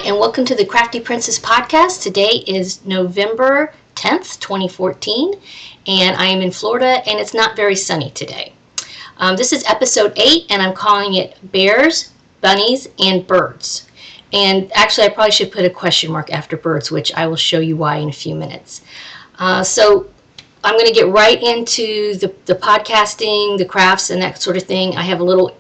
and welcome to the Crafty Princess podcast. Today is November 10th, 2014, and I am in Florida, and it's not very sunny today. This is episode 8, and I'm calling it Bears, Bunnies, and Birds. And actually, I probably should put a question mark after birds, which I will show you why in a few minutes. So I'm going to get right into the podcasting, the crafts, and that sort of thing. I have a little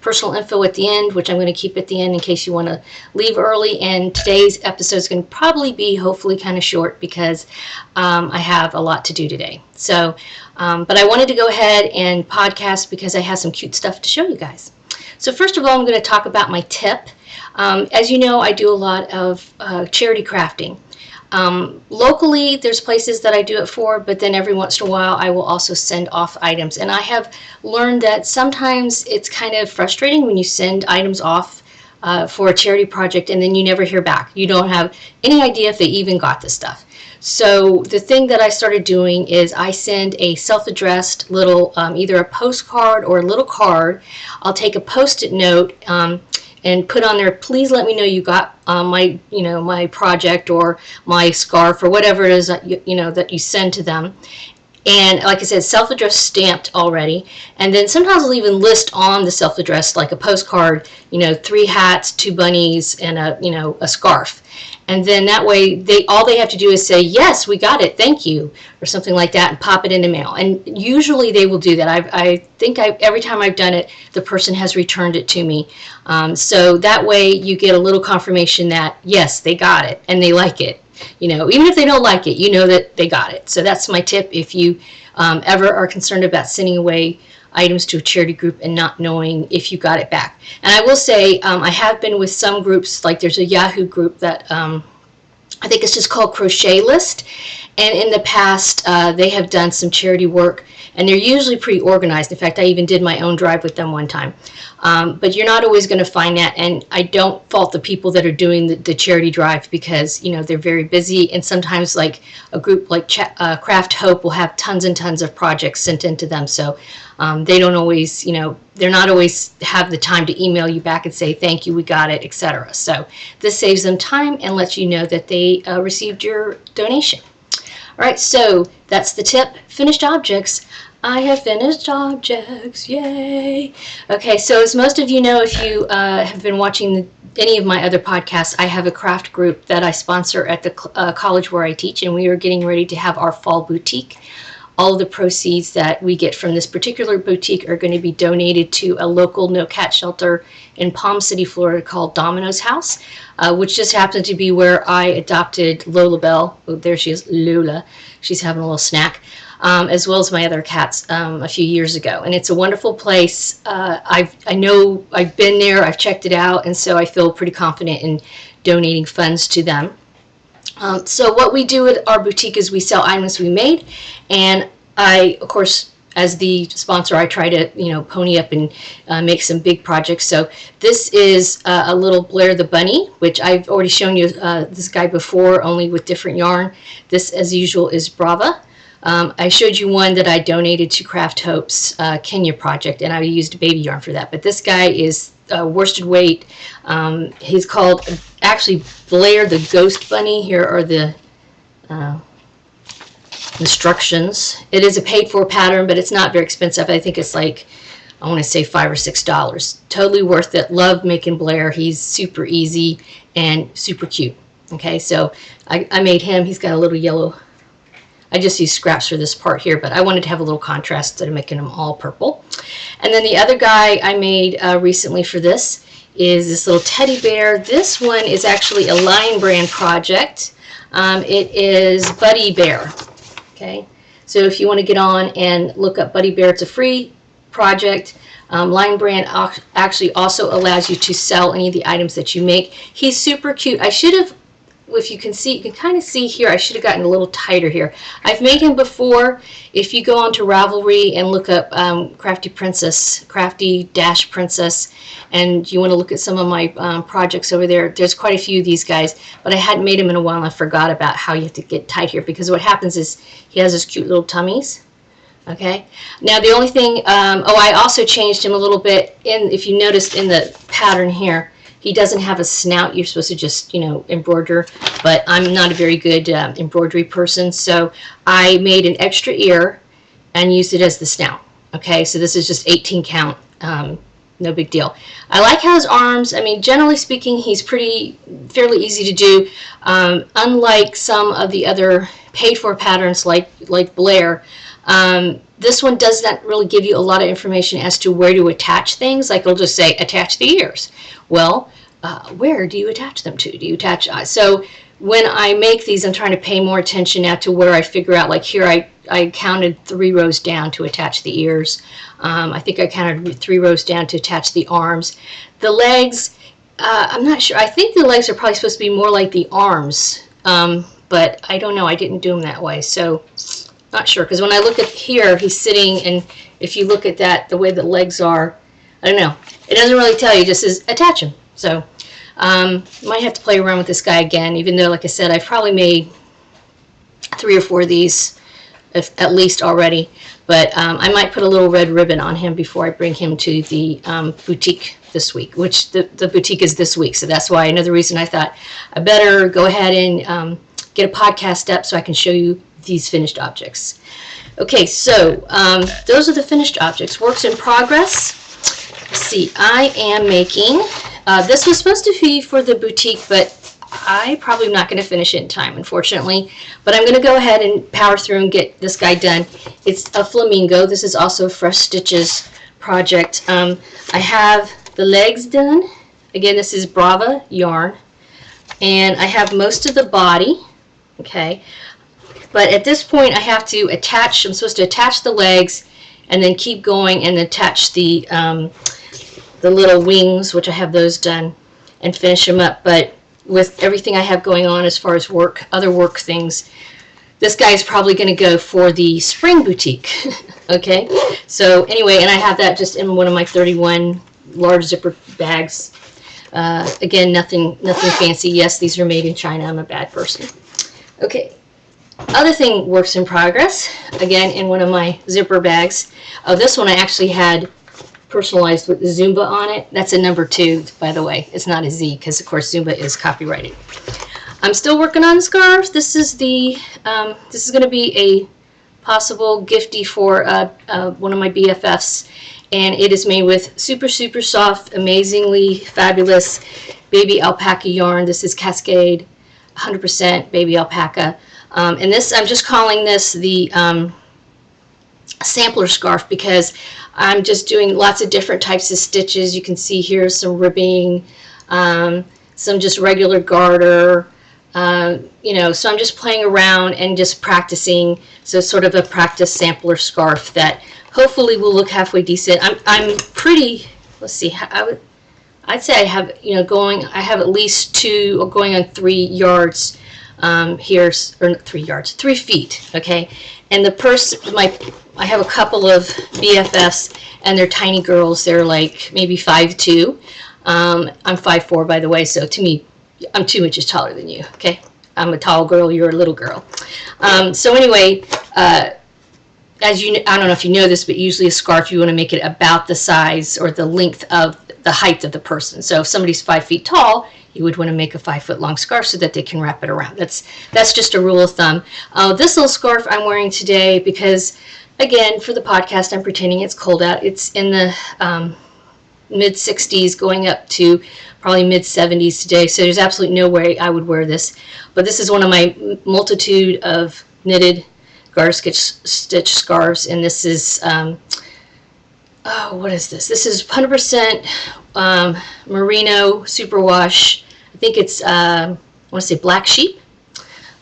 personal info at the end, which I'm going to keep at the end in case you want to leave early. And today's episode is going to probably be hopefully kind of short because I have a lot to do today. So, but I wanted to go ahead and podcast because I have some cute stuff to show you guys. So first of all, I'm going to talk about my tip. As you know, I do a lot of charity crafting. Locally, there's places that I do it for, but then every once in a while I will also send off items. And I have learned that sometimes it's kind of frustrating when you send items off for a charity project and then you never hear back. You don't have any idea if they even got the stuff. So the thing that I started doing is I send a self-addressed little, either a postcard or a little card. I'll take a Post-it note and put on there, please let me know you got my project or my scarf or whatever it is that that you send to them. And like I said, self-addressed stamped already. And then sometimes I'll even list on the self-addressed, like a postcard, 3 hats, 2 bunnies, and a scarf. And then that way, all they have to do is say, yes, we got it, thank you, or something like that, and pop it in the mail. And usually they will do that. I think every time I've done it, the person has returned it to me. So that way you get a little confirmation that, yes, they got it, and they like it. Even if they don't like it, you know that they got it. So that's my tip if you ever are concerned about sending away items to a charity group and not knowing if you got it back. And I will say, I have been with some groups, like there's a Yahoo group that I think it's just called Crochet List. And in the past, they have done some charity work, and they're usually pretty organized. In fact, I even did my own drive with them one time. But you're not always going to find that, and I don't fault the people that are doing the charity drive because, they're very busy, and sometimes like a group like Craft Hope will have tons and tons of projects sent into them, so they don't always, they're not always have the time to email you back and say, thank you, we got it, etc. So this saves them time and lets you know that they received your donation. All right, so that's the tip. Finished objects. I have finished objects, yay. Okay, so as most of you know, if you have been watching any of my other podcasts, I have a craft group that I sponsor at the college where I teach, and we are getting ready to have our fall boutique. All of the proceeds that we get from this particular boutique are going to be donated to a local no-cat shelter in Palm City, Florida called Domino's House, which just happened to be where I adopted Lola Bell. Oh, there she is, Lola. She's having a little snack, as well as my other cats a few years ago. And it's a wonderful place. I know I've been there, I've checked it out, and so I feel pretty confident in donating funds to them. So what we do at our boutique is we sell items we made, and I, of course, as the sponsor, I try to, pony up and make some big projects. So this is a little Blair the Bunny, which I've already shown you this guy before, only with different yarn. This, as usual, is Brava. I showed you one that I donated to Craft Hope's Kenya project, and I used baby yarn for that. But this guy is worsted weight. He's called actually Blair the Ghost Bunny. Here are the instructions. It is a paid-for pattern, but it's not very expensive. I think it's like, I want to say $5 or $6. Totally worth it. Love making Blair. He's super easy and super cute. Okay, so I made him. He's got a little yellow. I just used scraps for this part here, but I wanted to have a little contrast instead of making them all purple. And then the other guy I made recently for this is this little teddy bear. This one is actually a Lion Brand project. It is Buddy Bear. Okay, so if you want to get on and look up Buddy Bear, it's a free project. Lion Brand actually also allows you to sell any of the items that you make. He's super cute. I should have, if you can see, you can kind of see here, I should have gotten a little tighter here. I've made him before. If you go on to Ravelry and look up Crafty-Princess, and you want to look at some of my projects over there, there's quite a few of these guys, but I hadn't made him in a while and I forgot about how you have to get tight here, because what happens is he has his cute little tummies. Okay, now the only thing, I also changed him a little bit, if you noticed in the pattern here, He doesn't have a snout. You're supposed to just, embroider, but I'm not a very good embroidery person, so I made an extra ear and used it as the snout. Okay, so this is just 18 count. No big deal. I like how his arms, generally speaking, he's fairly easy to do. Unlike some of the other paid-for patterns like Blair, this one does not really give you a lot of information as to where to attach things. Like it'll just say, attach the ears. Well, where do you attach them to? Do you attach? So when I make these, I'm trying to pay more attention now to where I figure out, like here I counted 3 rows down to attach the ears. I think I counted 3 rows down to attach the arms. The legs, I'm not sure. I think the legs are probably supposed to be more like the arms, but I don't know. I didn't do them that way, so not sure. Because when I look at here, he's sitting, and if you look at that, the way the legs are, I don't know. It doesn't really tell you. It just says attach them. So might have to play around with this guy again, even though, like I said, I've probably made 3 or 4 of these at least already. But I might put a little red ribbon on him before I bring him to the boutique this week, which the boutique is this week. So that's why another reason I thought I better go ahead and get a podcast up so I can show you these finished objects. Okay, so those are the finished objects. Works in progress. Let's see, I am making, this was supposed to be for the boutique, but I probably am not going to finish it in time, unfortunately. But I'm going to go ahead and power through and get this guy done. It's a Flamingo. This is also a Fresh Stitches project. I have the legs done. Again, this is Brava yarn. And I have most of the body. Okay. But at this point, I have to attach, I'm supposed to attach the legs and then keep going and attach the little wings, which I have those done, and finish them up. But with everything I have going on as far as work, other work things, this guy's probably going to go for the spring boutique. Okay, so anyway, and I have that just in one of my 31 large zipper bags. Again, nothing fancy. Yes, these are made in China. I'm a bad person. Okay, other thing, works in progress. Again, in one of my zipper bags. This one I actually had personalized with Zumba on it. That's a number 2, by the way. It's not a Z because, of course, Zumba is copyrighted. I'm still working on the scarf. This is going to be a possible giftie for one of my BFFs, and it is made with super, super soft, amazingly fabulous baby alpaca yarn. This is Cascade, 100% baby alpaca. And this, I'm just calling this the sampler scarf because I'm just doing lots of different types of stitches. You can see here some ribbing, some just regular garter, so I'm just playing around and just practicing. So it's sort of a practice sampler scarf that hopefully will look halfway decent. I'm pretty, let's see, I'd say I have, I have at least 2 or going on 3 yards here, or 3 yards, 3 feet, okay? And I have a couple of BFFs, and they're tiny girls. They're like maybe 5'2". I'm 5'4", by the way, so to me, I'm 2 inches taller than you, okay? I'm a tall girl, you're a little girl. So anyway, as you know, I don't know if you know this, but usually a scarf, you want to make it about the size or the length of the height of the person. So if somebody's 5 feet tall, you would want to make a 5-foot long scarf so that they can wrap it around. That's just a rule of thumb. This little scarf I'm wearing today because, again, for the podcast, I'm pretending it's cold out. It's in the mid-60s going up to probably mid-70s today, so there's absolutely no way I would wear this. But this is one of my multitude of knitted garter stitch scarves, and this is, what is this? This is 100% merino superwash. I think it's, I want to say black sheep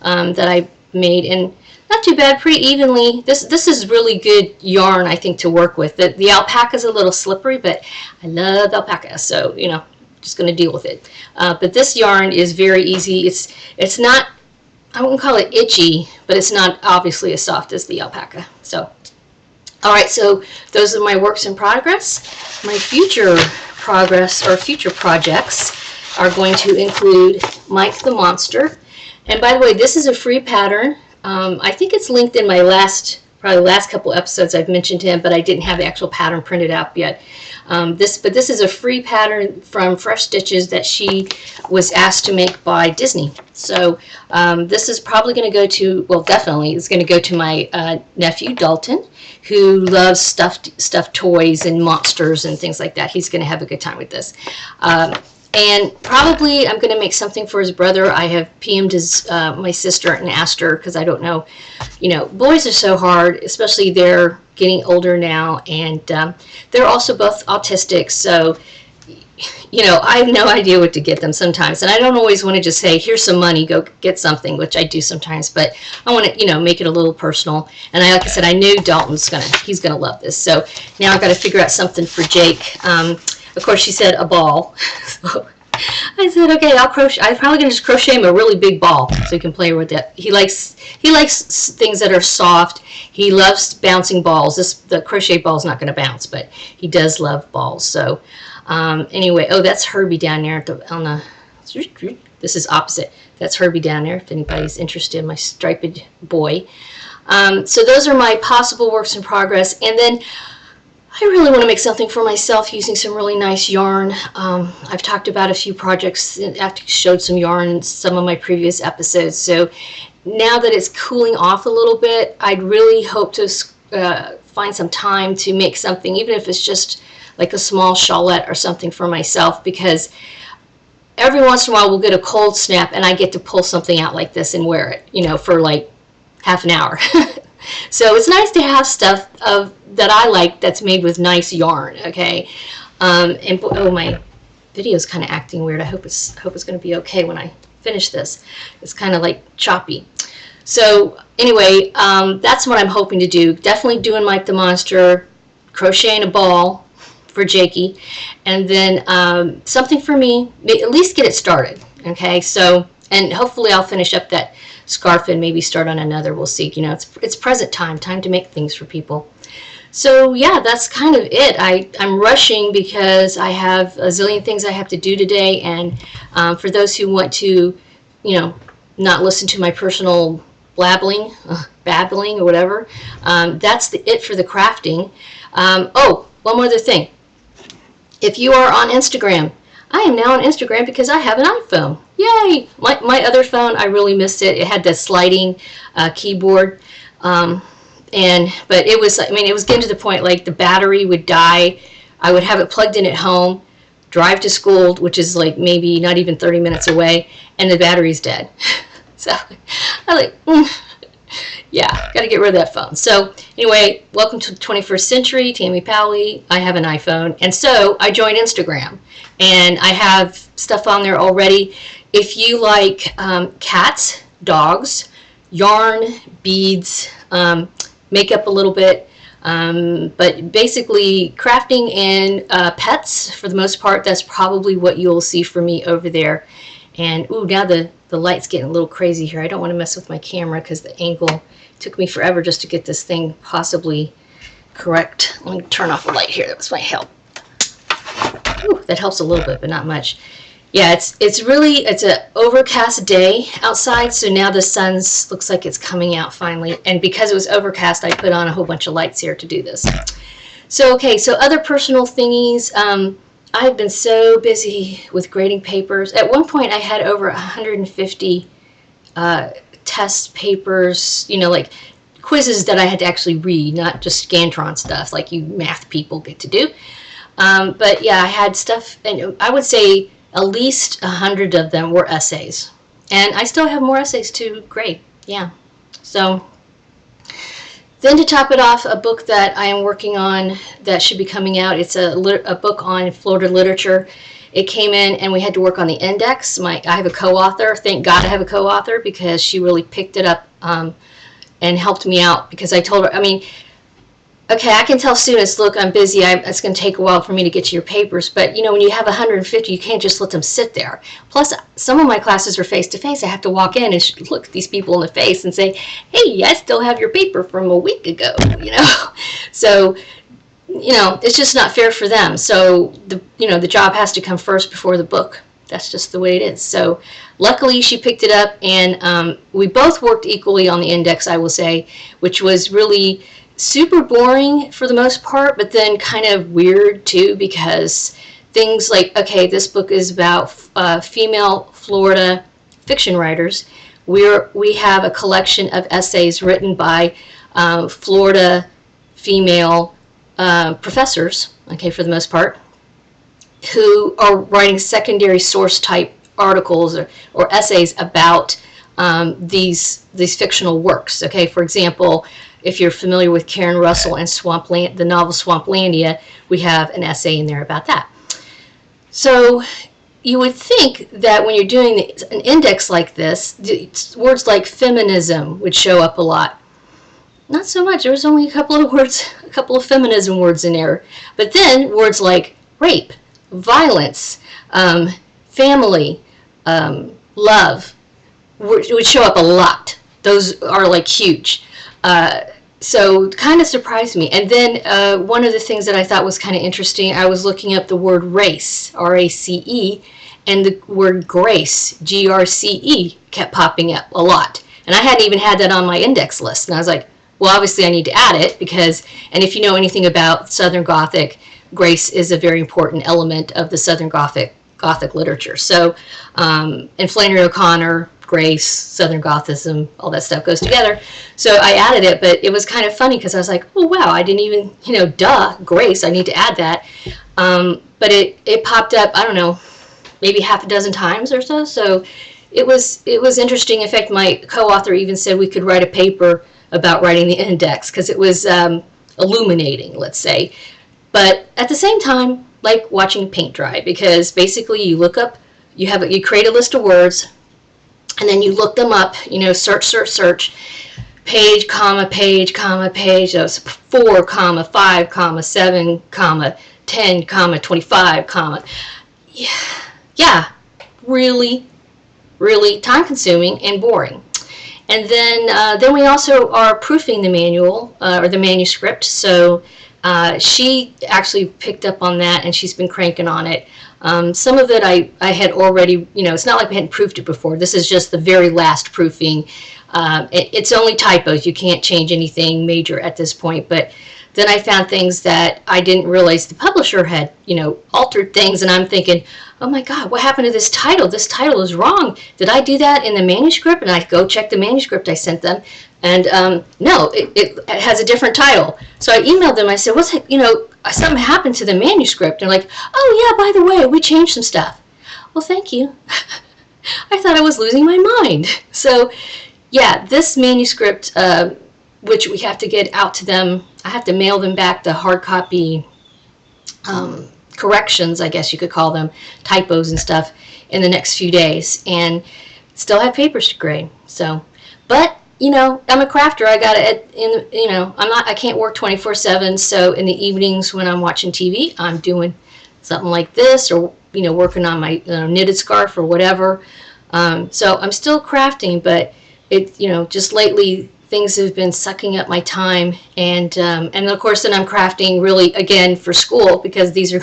that I made, and not too bad, pretty evenly. This is really good yarn, I think, to work with. The alpaca is a little slippery, but I love alpaca, so, just going to deal with it. But this yarn is very easy. It's not, I wouldn't call it itchy, but it's not obviously as soft as the alpaca. So, all right, so those are my works in progress. My future progress or future projects are going to include Mike the Monster. And by the way, this is a free pattern. I think it's linked in my last probably the last couple episodes I've mentioned him, but I didn't have the actual pattern printed out yet. This is a free pattern from Fresh Stitches that she was asked to make by Disney. So this is probably going to go to, well, definitely it's going to go to my nephew Dalton, who loves stuffed toys and monsters and things like that. He's going to have a good time with this. And probably I'm going to make something for his brother. I have PM'd my sister and asked her, because I don't know, boys are so hard, especially they're getting older now, and they're also both autistic, so I have no idea what to get them sometimes, and I don't always want to just say, here's some money, go get something, which I do sometimes, but I want to, make it a little personal. And like I said, I knew he's gonna love this. So now I've got to figure out something for Jake. Of course, she said a ball. So I said, okay, I'll crochet. I'm probably gonna just crochet him a really big ball so he can play with it. He likes things that are soft. He loves bouncing balls. The crochet ball's not gonna bounce, but he does love balls. So. Anyway, that's Herbie down there this is opposite. That's Herbie down there, if anybody's interested in my striped boy. So those are my possible works in progress. And then I really want to make something for myself using some really nice yarn. I've talked about a few projects. I've showed some yarn in some of my previous episodes. So now that it's cooling off a little bit, I'd really hope to find some time to make something, even if it's just like a small shawlette or something for myself, because every once in a while we'll get a cold snap and I get to pull something out like this and wear it, for like half an hour. So it's nice to have stuff that I like that's made with nice yarn, okay? My video's kind of acting weird. I hope it's going to be okay when I finish this. It's kind of like choppy. So anyway, that's what I'm hoping to do. Definitely doing Mike the Monster, crocheting a ball for Jakey, and then something for me, at least get it started, okay? So, and hopefully I'll finish up that scarf and maybe start on another. We'll see. It's present time to make things for people. So yeah, that's kind of it. I'm rushing because I have a zillion things I have to do today, and for those who want to, not listen to my personal babbling or whatever, that's it for the crafting. One more other thing. If you are on Instagram, I am now on Instagram because I have an iPhone. Yay! My other phone, I really missed it. It had the sliding keyboard, but it was getting to the point like the battery would die. I would have it plugged in at home, drive to school, which is like maybe not even 30 minutes away, and the battery's dead. So I yeah, got to get rid of that phone. So anyway, welcome to the 21st century, Tammy Powley. I have an iPhone, and so I joined Instagram, and I have stuff on there already. If you like cats, dogs, yarn, beads, makeup a little bit, but basically crafting and pets for the most part, that's probably what you'll see from me over there. And now the light's getting a little crazy here. I don't want to mess with my camera because the angle took me forever just to get this thing possibly correct. Let me turn off the light here. That was my help. Ooh, that helps a little bit, but not much. Yeah, it's an overcast day outside, so now the sun looks like it's coming out finally. And because it was overcast, I put on a whole bunch of lights here to do this. So okay, so other personal thingies. I've been so busy with grading papers. At one point, I had over 150 test papers, like quizzes that I had to actually read, not just Scantron stuff like you math people get to do. But yeah, I had stuff, and I would say at least 100 of them were essays. And I still have more essays to grade, yeah. So then to top it off, a book that I am working on that should be coming out. It's a book on Florida literature. It came in and we had to work on the index. I have a co-author. Thank God I have a co-author because she really picked it up and helped me out, because I told her, okay, I can tell students, look, I'm busy. It's going to take a while for me to get to your papers. But, when you have 150, you can't just let them sit there. Plus, some of my classes are face-to-face. I have to walk in and look at these people in the face and say, hey, I still have your paper from a week ago, So, it's just not fair for them. So, the job has to come first before the book. That's just the way it is. So luckily she picked it up, and we both worked equally on the index, I will say, which was really super boring for the most part, but then kind of weird too, because things like, okay, this book is about female Florida fiction writers. We have a collection of essays written by Florida female professors, okay, for the most part, who are writing secondary source type articles or essays about these fictional works. Okay, for example, if you're familiar with Karen Russell and the novel Swamplandia, we have an essay in there about that. So you would think that when you're doing an index like this, words like feminism would show up a lot. Not so much. There was only a couple of feminism words in there. But then words like rape, violence, family, love would show up a lot. Those are like huge. So kind of surprised me. And then one of the things that I thought was kind of interesting, I was looking up the word race, R-A-C-E, and the word grace, G-R-C-E, kept popping up a lot. And I hadn't even had that on my index list. And I was like, well, obviously I need to add it because, and if you know anything about Southern Gothic, grace is a very important element of the Southern Gothic literature. So, and Flannery O'Connor, grace, Southern Gothism, all that stuff goes together. So I added it, but it was kind of funny because I was like, oh wow, I didn't even, duh, grace, I need to add that. But it popped up, I don't know, maybe half a dozen times or so. So it was interesting. In fact, my co-author even said we could write a paper about writing the index because it was illuminating, let's say. But at the same time, like watching paint dry, because basically you look up, you create a list of words, and then you look them up, search, page, comma, page, comma, page, 4, comma, 5, comma, 7, comma, 10, comma, 25, comma. Yeah, really, really time consuming and boring. And then we also are proofing the manual or the manuscript. So she actually picked up on that, and she's been cranking on it. Some of it I had already, it's not like we hadn't proofed it before. This is just the very last proofing. It's only typos. You can't change anything major at this point. But then I found things that I didn't realize the publisher had, altered things. And I'm thinking, oh my God, what happened to this title? This title is wrong. Did I do that in the manuscript? And I go check the manuscript I sent them. And no, it has a different title. So I emailed them. I said, something happened to the manuscript. And they're like, oh yeah, by the way, we changed some stuff. Well, thank you. I thought I was losing my mind. So yeah, this manuscript, which we have to get out to them, I have to mail them back the hard copy corrections, I guess you could call them, typos and stuff, in the next few days, and still have papers to grade. So, but I'm a crafter. I got it. I can't work 24/7. So in the evenings when I'm watching TV, I'm doing something like this, or working on my knitted scarf or whatever. So I'm still crafting, but just lately things have been sucking up my time, and of course then I'm crafting really again for school because these are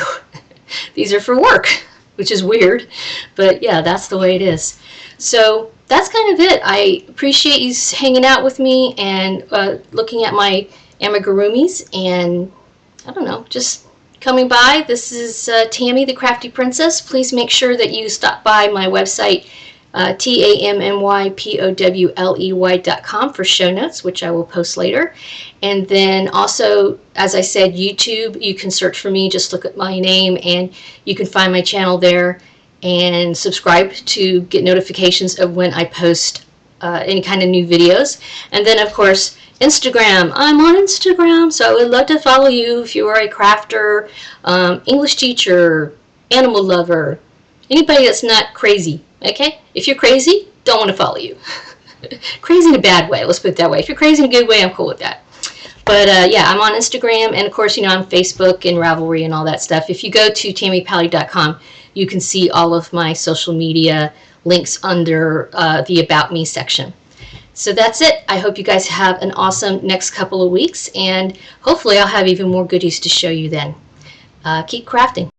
for work, which is weird, but yeah, that's the way it is. So that's kind of it. I appreciate you hanging out with me and looking at my amigurumis, and I don't know, just coming by. This is Tammy the Crafty Princess. Please make sure that you stop by my website, TammyPowley.com, for show notes, which I will post later. And then also, as I said, YouTube, you can search for me, just look at my name, and you can find my channel there, and subscribe to get notifications of when I post any kind of new videos. And then of course Instagram, I'm on Instagram, so I would love to follow you if you are a crafter, English teacher, animal lover, anybody that's not crazy. Okay, if you're crazy, don't want to follow you. Crazy in a bad way, let's put it that way. If you're crazy in a good way, I'm cool with that. But yeah, I'm on Instagram, and of course, on Facebook and Ravelry and all that stuff. If you go to TammyPowley.com, you can see all of my social media links under the About Me section. So that's it. I hope you guys have an awesome next couple of weeks, and hopefully I'll have even more goodies to show you then. Keep crafting.